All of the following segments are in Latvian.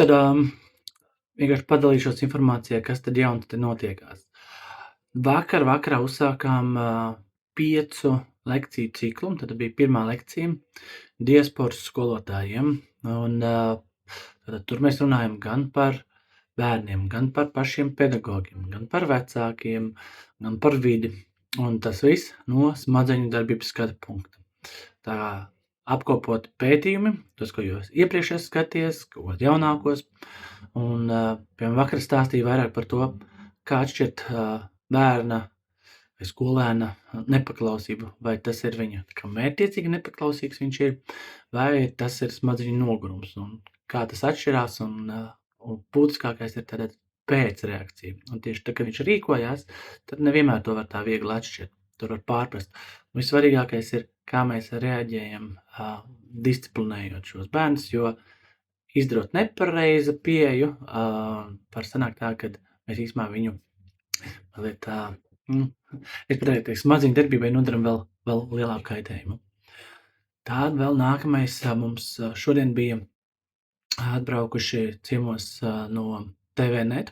Tad vienkārši padalīšos informācijā, kas tad jaunu te notiekās. Vakarā uzsākām 5 lekciju ciklu, tad bija pirmā lekcija diasporas skolotājiem. Un tad tur mēs runājam gan par bērniem, gan par pašiem pedagogiem, gan par vecākiem, gan par vidi. Un tas viss no smadzeņu darbības skatu punkta. Tā apkopot pētījumi, tos, ko jūs iepriekš esat skatījies, kaut kāds jaunākos. Un, piemēram, vakar stāstīju vairāk par to, kā atšķirt bērna vai skolēna nepaklausību, vai tas ir viņa mērķtiecīgi nepaklausīgs viņš ir, vai tas ir smadzeņu nogurums, un kā tas atšķirās, un būtiskākais ir tāda pēcreakcija. Un tieši tā, kad viņš rīkojās, tad nevienmēr to var tā viegli atšķirt, tur var pārprast. Un vissvarīgākais ir, kā mēs reaģējam, disciplinējot šos bērnus, jo izdarot nepareizu pieeju, var sanākt tā, ka mēs īstenībā viņu mazliet smadzeņu darbībai nodaram vēl lielāku kaitējumu. Tāda vēl nākamais mums šodien bija atbraukuši ciemos no TVNet,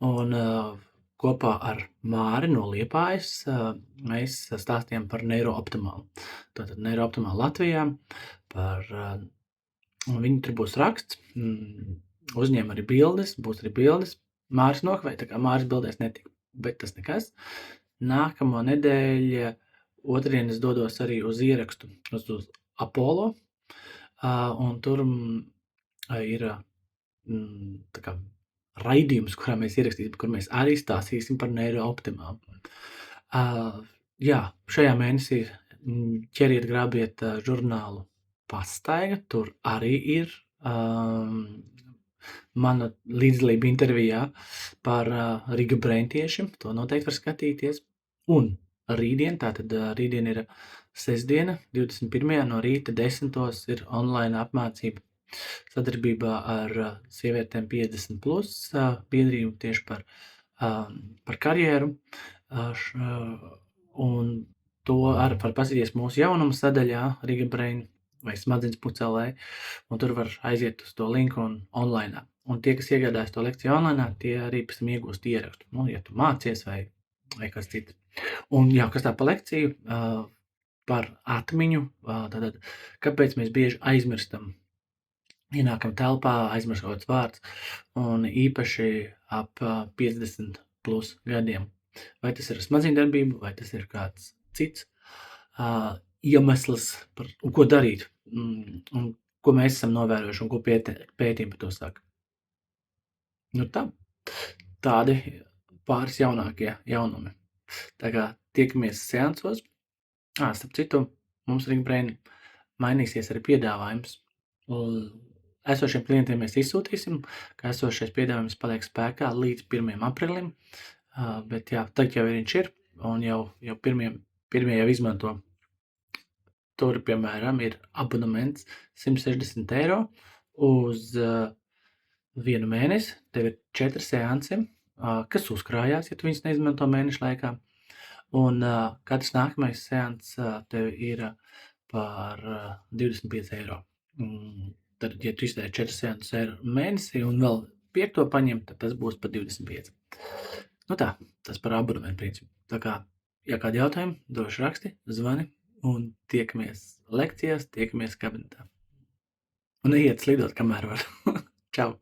un kopā ar Māri no Liepājas mēs stāstījām par Neurooptimālu. Tātad Neurooptimālu Latvijā, viņi tur būs raksts, uzņēma arī bildes, būs arī bildes. Māris nokavēja, tā kā Māris bildēs netika, bet tas nekas. Nākamo nedēļu otrdien es dodos arī uz ierakstu uz Apollo, un tur ir tā kā raidījums, kurā mēs ierakstīsim, kur mēs arī stāstīsim par Neurooptimālu. Jā, šajā mēnesī ķeriet, grābiet žurnālu Pastaiga, tur arī ir mana līdzdalība intervijā par Riga Braintieši, to noteikti var skatīties. Un rītdien, tātad rītdien ir sestdiena, 21. no rīta 10. ir online apmācība sadarbībā ar sievietēm 50+, biedrību tieši par karjeru. Un to arī var paskatīties mūsu jaunuma sadaļā Riga Brain vai smadzenes.lv, un tur var aiziet uz to linku un online. Un tie, kas iegādājas to lekciju online, tie arī pēc tam iegūst ierakstu. Ja tu mācies vai kas cits. Un jā, kas tā pa lekciju par atmiņu, tātad, kāpēc mēs bieži aizmirstam, ienākam telpā, aizmirst kaut kāds vārds, un īpaši ap 50+ gadiem. Vai tas ir smadzeņu darbība, vai tas ir kāds cits iemesls, un ko darīt, un ko mēs esam novērojuši, un ko pētījumi par to saka. Nu tā, tādi pāris jaunākie jaunumi. Tā kā tiekamies seansos. Starp citu, mums Riga Brain mainīsies arī piedāvājums. Esošiem klientiem mēs izsūtīsim, ka esošais piedāvājums paliek spēkā līdz 1. aprīlim, bet jā, tagad jau viņš ir, un jau pirmie jau izmanto. Tur, piemēram, ir abonements 160 € uz 1 mēnesi, tev ir 4 seansi, kas uzkrājās, ja tu viņus neizmanto mēnešu laikā, un katrs nākamais seans tev ir par 25 €. Tad, ja tu izdēji 4 seansus mēnesī un vēl 5. paņem, tad tas būs par 25. Nu tā, tas par abonementu principu. Tā kā, ja kādi jautājumi, droši raksti, zvani, un tiekamies lekcijās, tiekamies kabinetā. Un neiet slidot, kamēr var. Čau!